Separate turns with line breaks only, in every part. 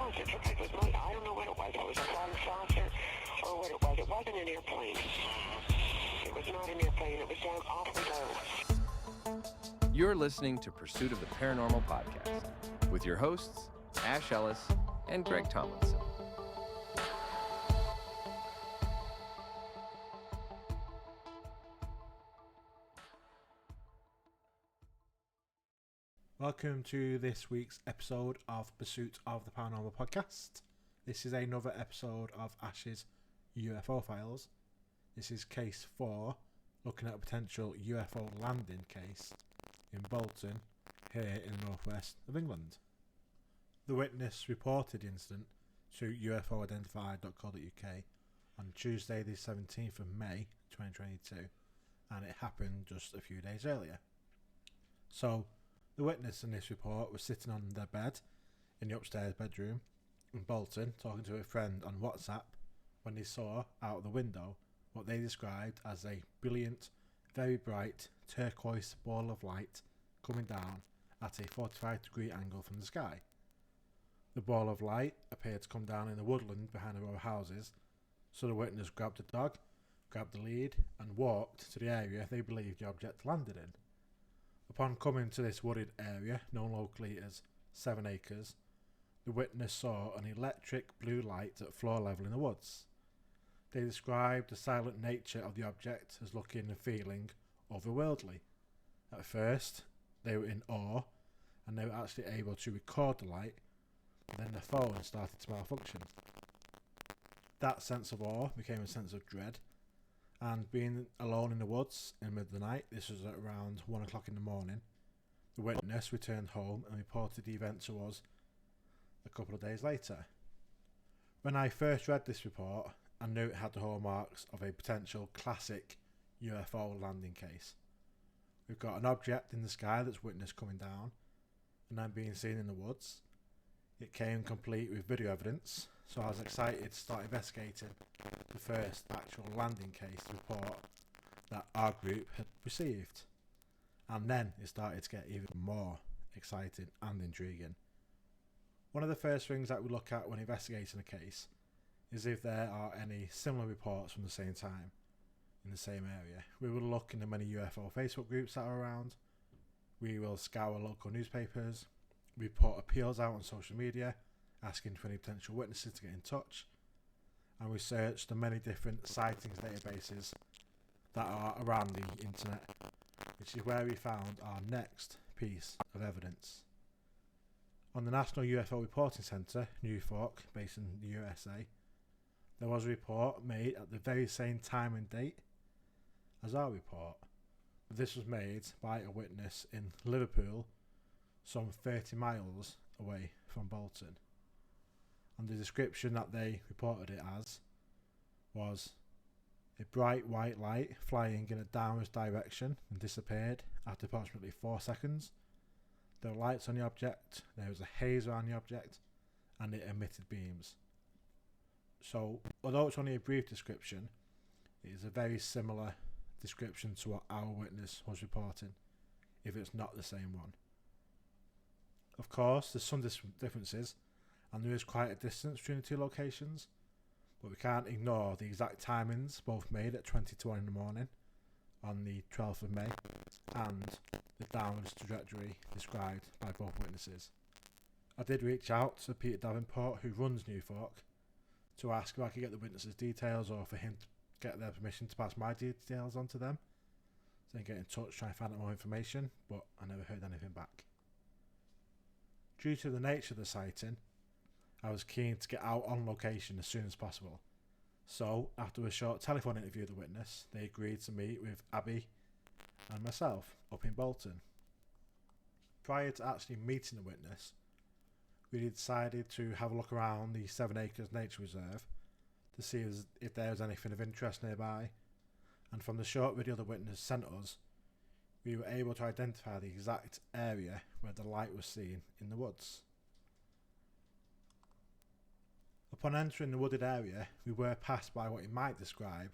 was. It looked like it was moving. I don't know what it was. It was a flying saucer or what it was. It wasn't an airplane. It was not an airplane. It was down off the low.
You're listening to Pursuit of the Paranormal podcast with your hosts, Ash Ellis and Greg Tomlinson.
Welcome to this week's episode of Pursuit of the Paranormal podcast. This is another episode of Ash's UFO files. This is case 4, looking at a potential UFO landing case in Bolton, here in the northwest of England. The witness reported the incident to UFOidentified.co.uk on Tuesday the 17th of May 2022, and it happened just a few days earlier. So, the witness in this report was sitting on their bed in the upstairs bedroom in Bolton, talking to a friend on WhatsApp, when they saw out the window what they described as a brilliant, very bright turquoise ball of light coming down at a 45-degree angle from the sky. The ball of light appeared to come down in the woodland behind a row of houses, so the witness grabbed the dog, grabbed the lead, and walked to the area they believed the object landed in. Upon coming to this wooded area, known locally as 7 Acres, the witness saw an electric blue light at floor level in the woods. They described the silent nature of the object as looking and feeling otherworldly. At first, they were in awe, and they were actually able to record the light, but then the phone started to malfunction. That sense of awe became a sense of dread, and being alone in the woods in the middle of the night, this was at around 1 o'clock in the morning, the witness returned home and reported the event to us a couple of days later. When I first read this report, I knew it had the hallmarks of a potential classic UFO landing case. We've got an object in the sky that's witnessed coming down and then being seen in the woods. It came complete with video evidence, so I was excited to start investigating the first actual landing case report that our group had received. And then it started to get even more exciting and intriguing. One of the first things that we look at when investigating a case is if there are any similar reports from the same time in the same area. We will look in the many UFO Facebook groups that are around. We will scour local newspapers. We put appeals out on social media asking for any potential witnesses to get in touch, and we search the many different sightings databases that are around the internet, which is where we found our next piece of evidence. On the National UFO Reporting Centre, New York, based in the USA, there was a report made at the very same time and date as our report, but this was made by a witness in Liverpool, some 30 miles away from Bolton. And the description that they reported it as was a bright white light flying in a downwards direction and disappeared after approximately 4 seconds. There were lights on the object, there was a haze around the object, and it emitted beams. So, although it's only a brief description, it is a very similar description to what our witness was reporting, if it's not the same one. Of course, there's some differences, and there is quite a distance between the two locations, but we can't ignore the exact timings both made at 20 to 1 in the morning on the 12th of May, and the downwards trajectory described by both witnesses. I did reach out to Peter Davenport, who runs New York, to ask if I could get the witnesses' details or for him to get their permission to pass my details on to them, so they can get in touch, try and find out more information, but I never heard anything back. Due to the nature of the sighting, I was keen to get out on location as soon as possible. So, after a short telephone interview with the witness, they agreed to meet with Abby and myself up in Bolton. Prior to actually meeting the witness, we decided to have a look around the 7 Acres Nature Reserve to see if there was anything of interest nearby, and from the short video the witness sent us, we were able to identify the exact area where the light was seen in the woods. Upon entering the wooded area, we were passed by what you might describe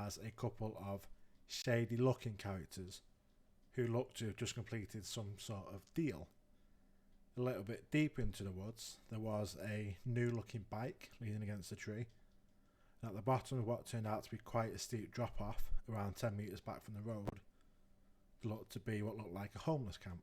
as a couple of shady looking characters who looked to have just completed some sort of deal. A little bit deeper into the woods, there was a new looking bike leaning against a tree. And at the bottom of what turned out to be quite a steep drop off, around 10 metres back from the road, looked to be what looked like a homeless camp.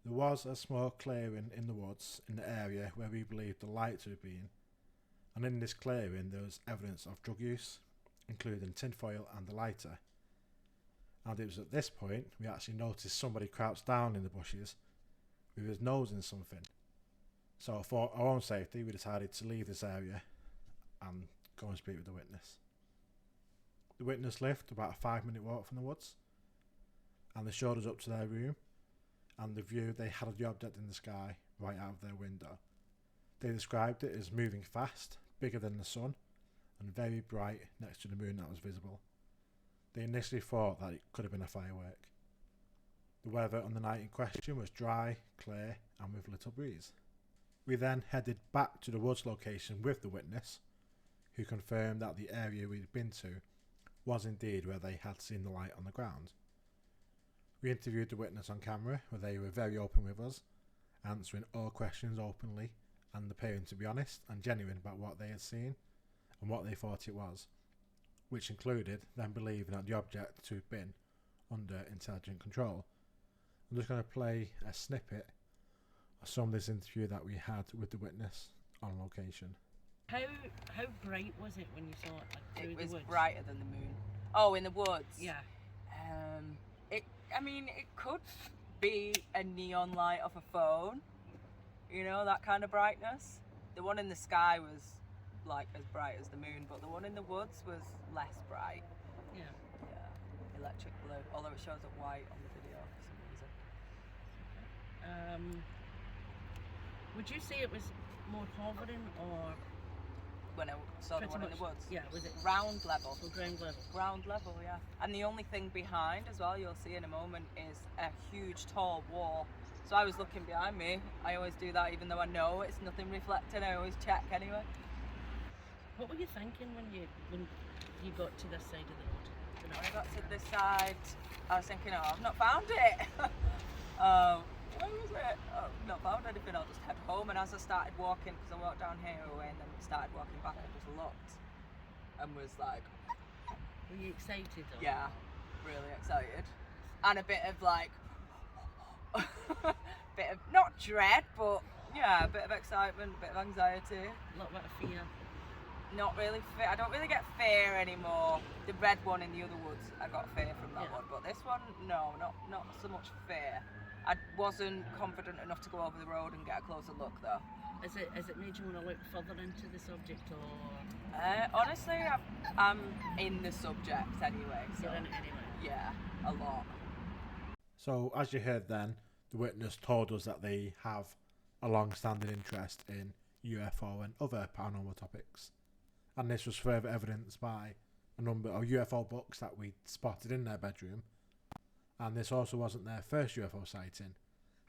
There was a small clearing in the woods in the area where we believed the light to have been, and in this clearing there was evidence of drug use, including tinfoil and a lighter. And it was at this point we actually noticed somebody crouched down in the bushes with his nose in something. So for our own safety we decided to leave this area and go and speak with the witness. The witness lived about a 5-minute walk from the woods, and they showed us up to their room and the view they had of the object in the sky right out of their window. They described it as moving fast, bigger than the sun, and very bright next to the moon that was visible. They initially thought that it could have been a firework. The weather on the night in question was dry, clear, and with little breeze. We then headed back to the woods location with the witness, who confirmed that the area we'd been to was indeed where they had seen the light on the ground. We interviewed the witness on camera, where they were very open with us, answering all questions openly and appearing to be honest and genuine about what they had seen and what they thought it was, which included them believing that the object to have been under intelligent control. I'm just going to play a snippet of some of this interview that we had with the witness on location.
How bright was it when you saw it, like, through the woods?
It was brighter than the moon. Oh, in the woods?
Yeah.
It could be a neon light off a phone, you know, that kind of brightness. The one in the sky was like as bright as the moon, but the one in the woods was less bright.
Yeah.
Yeah, electric blue, although it shows up white on the video for some reason.
Would you say it was more hovering or
When I saw the one in the woods?
Yeah, was it
Ground level.
or ground level?
Ground level, yeah. And the only thing behind as well, you'll see in a moment, is a huge tall wall. So I was looking behind me. I always do that even though I know it's nothing reflecting. I always check anyway.
What were you thinking when you got to this side of the road?
When I got to this side, I was thinking, oh, I've not found it. Where was it? Oh, I've not found anything. I'll just head home. And as I started walking, because I walked down here away and then started walking back, I just looked and was like,
Were you excited? Or?
yeah, really excited. And a bit of like, bit of, not dread, but yeah, a bit of excitement, a bit of anxiety.
A little bit of fear.
Not really fear. I don't really get fear anymore. The red one in the other woods, I got fear from that one. But this one, no, not so much fear. I wasn't confident enough to go over the road and get a closer look though.
Has it made you want to look further into the subject or?
Honestly, I'm in the subject anyway. So
You're in it anyway.
yeah, a lot.
So as you heard then, the witness told us that they have a long-standing interest in UFO and other paranormal topics. And this was further evidenced by a number of UFO books that we spotted in their bedroom. And this also wasn't their first UFO sighting,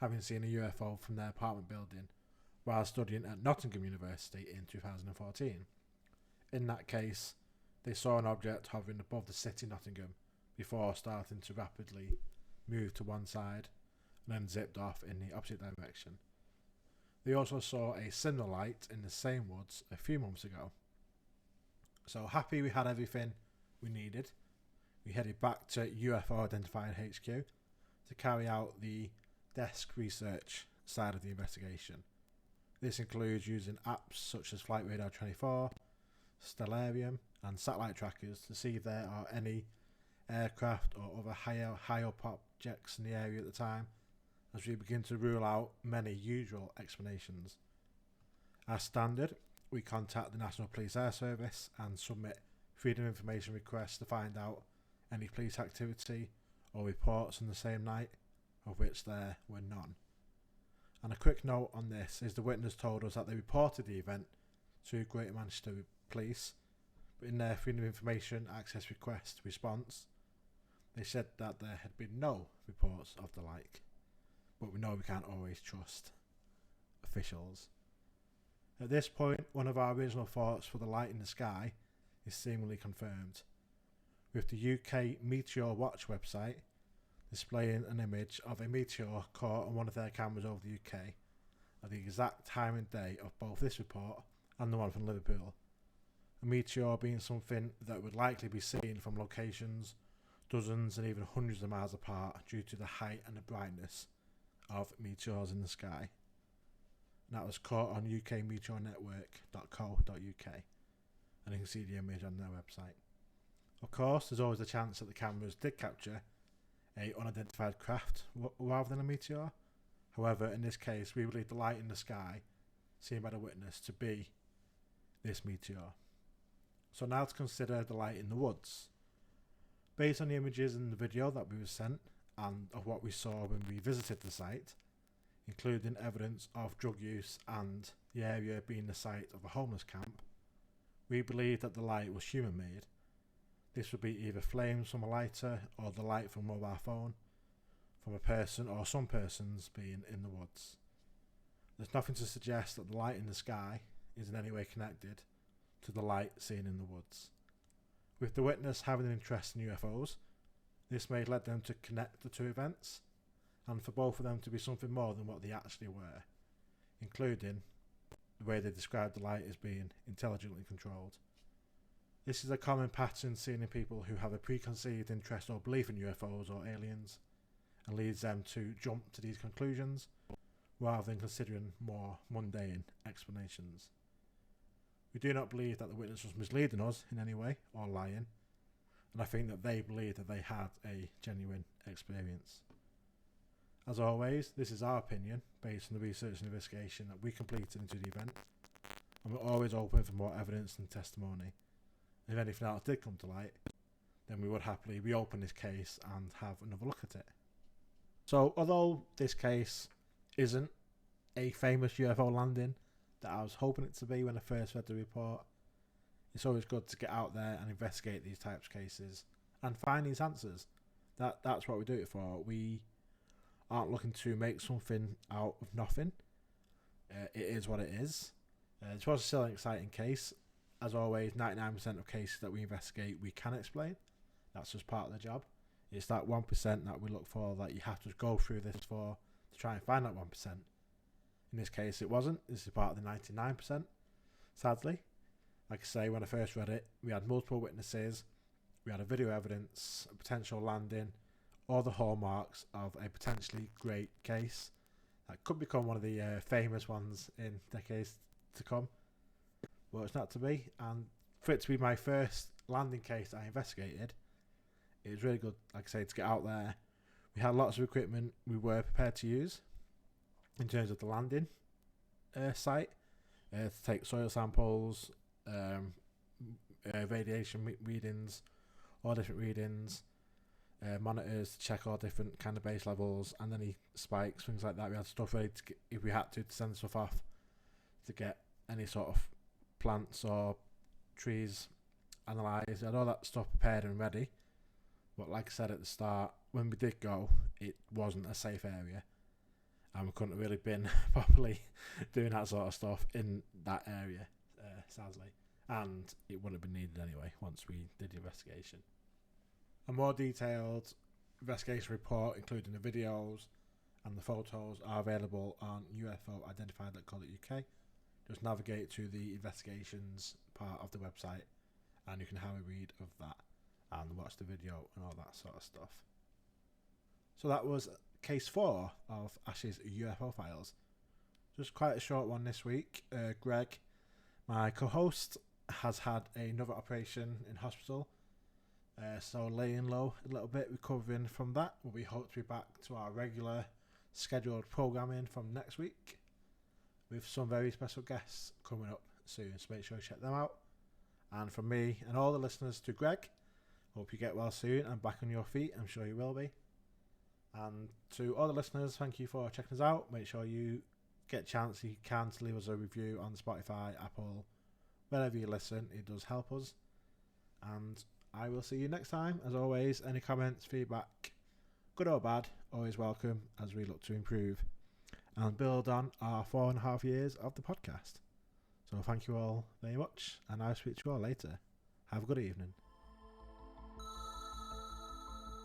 having seen a UFO from their apartment building while studying at Nottingham University in 2014. In that case, they saw an object hovering above the city Nottingham before starting to rapidly move to one side and then zipped off in the opposite direction. They also saw a similar light in the same woods a few months ago. So happy we had everything we needed, we headed back to UFO Identified HQ to carry out the desk research side of the investigation. This includes using apps such as Flight Radar 24, Stellarium and satellite trackers to see if there are any aircraft or other high up objects in the area at the time, as we begin to rule out many usual explanations. As standard, we contact the National Police Air Service and submit freedom of information requests to find out any police activity or reports on the same night, of which there were none. And a quick note on this is the witness told us that they reported the event to Greater Manchester Police, but in their freedom of information access request response, they said that there had been no reports of the like. But we know we can't always trust officials. At this point, one of our original thoughts for the light in the sky is seemingly confirmed. With the UK Meteor Watch website, displaying an image of a meteor caught on one of their cameras over the UK at the exact time and day of both this report and the one from Liverpool. A meteor being something that would likely be seen from locations dozens and even hundreds of miles apart due to the height and the brightness of meteors in the sky. And that was caught on ukmeteornetwork.co.uk, and you can see the image on their website. Of course, there's always a chance that the cameras did capture a unidentified craft rather than a meteor. However, in this case, we believe the light in the sky seen by the witness to be this meteor. So now to consider the light in the woods. Based on the images in the video that we were sent and of what we saw when we visited the site, including evidence of drug use and the area being the site of a homeless camp, we believe that the light was human made. This would be either flames from a lighter or the light from a mobile phone from a person or some persons being in the woods. There's nothing to suggest that the light in the sky is in any way connected to the light seen in the woods. With the witness having an interest in UFOs, this may have led them to connect the two events, and for both of them to be something more than what they actually were, including the way they described the light as being intelligently controlled. This is a common pattern seen in people who have a preconceived interest or belief in UFOs or aliens, and leads them to jump to these conclusions rather than considering more mundane explanations. We do not believe that the witness was misleading us in any way or lying, and I think that they believed that they had a genuine experience. As always, this is our opinion based on the research and investigation that we completed into the event, and we're always open for more evidence and testimony. And if anything else did come to light, then we would happily reopen this case and have another look at it. So, although this case isn't a famous UFO landing that I was hoping it to be when I first read the report, it's always good to get out there and investigate these types of cases and find these answers. That's what we do it for. We aren't looking to make something out of nothing. It is what it is. This was still an exciting case. As always, 99% of cases that we investigate we can explain. That's just part of the job. It's that 1% that we look for that you have to go through this for to try and find that 1%. In this case, it wasn't. This is part of the 99%, sadly. Like I say, when I first read it, we had multiple witnesses, we had a video evidence, a potential landing, all the hallmarks of a potentially great case that could become one of the famous ones in decades to come. Well, it's not to be, and for it to be my first landing case that I investigated, it was really good, like I say, to get out there. We had lots of equipment we were prepared to use in terms of the landing site, to take soil samples, radiation readings, all different readings, monitors to check all different kind of base levels, and any spikes, things like that. We had stuff ready to get, if we had to send stuff off to get any sort of plants or trees analysed. We had all that stuff prepared and ready. But like I said at the start, when we did go, it wasn't a safe area, and we couldn't have really been properly doing that sort of stuff in that area, sadly. And it wouldn't have been needed anyway once we did the investigation. A more detailed investigation report, including the videos and the photos, are available on UFOidentified.co.uk. Just navigate to the investigations part of the website and you can have a read of that and watch the video and all that sort of stuff. So that was case 4 of Ash's UFO files. Just quite a short one this week. Greg, my co-host, has had another operation in hospital, so laying low a little bit, recovering from that. We hope to be back to our regular scheduled programming from next week with some very special guests coming up soon, so make sure you check them out. And from me and all the listeners to Greg, hope you get well soon and back on your feet. I'm sure you will be. And to all the listeners, thank you for checking us out. Make sure you get a chance, if you can, to leave us a review on Spotify, Apple, wherever you listen. It does help us. And I will see you next time. As always, any comments, feedback, good or bad, always welcome as we look to improve and build on our 4.5 years of the podcast. So thank you all very much, and I'll speak to you all later. Have a good evening.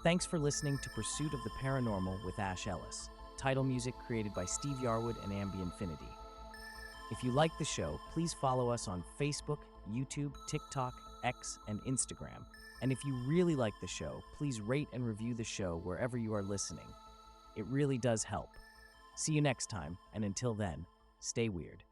Thanks for listening to Pursuit of the Paranormal with Ash Ellis. Title music created by Steve Yarwood and Ambiinfinity. If you like the show, please follow us on Facebook, YouTube, TikTok, X, and Instagram. And if you really like the show, please rate and review the show wherever you are listening. It really does help. See you next time, and until then, stay weird.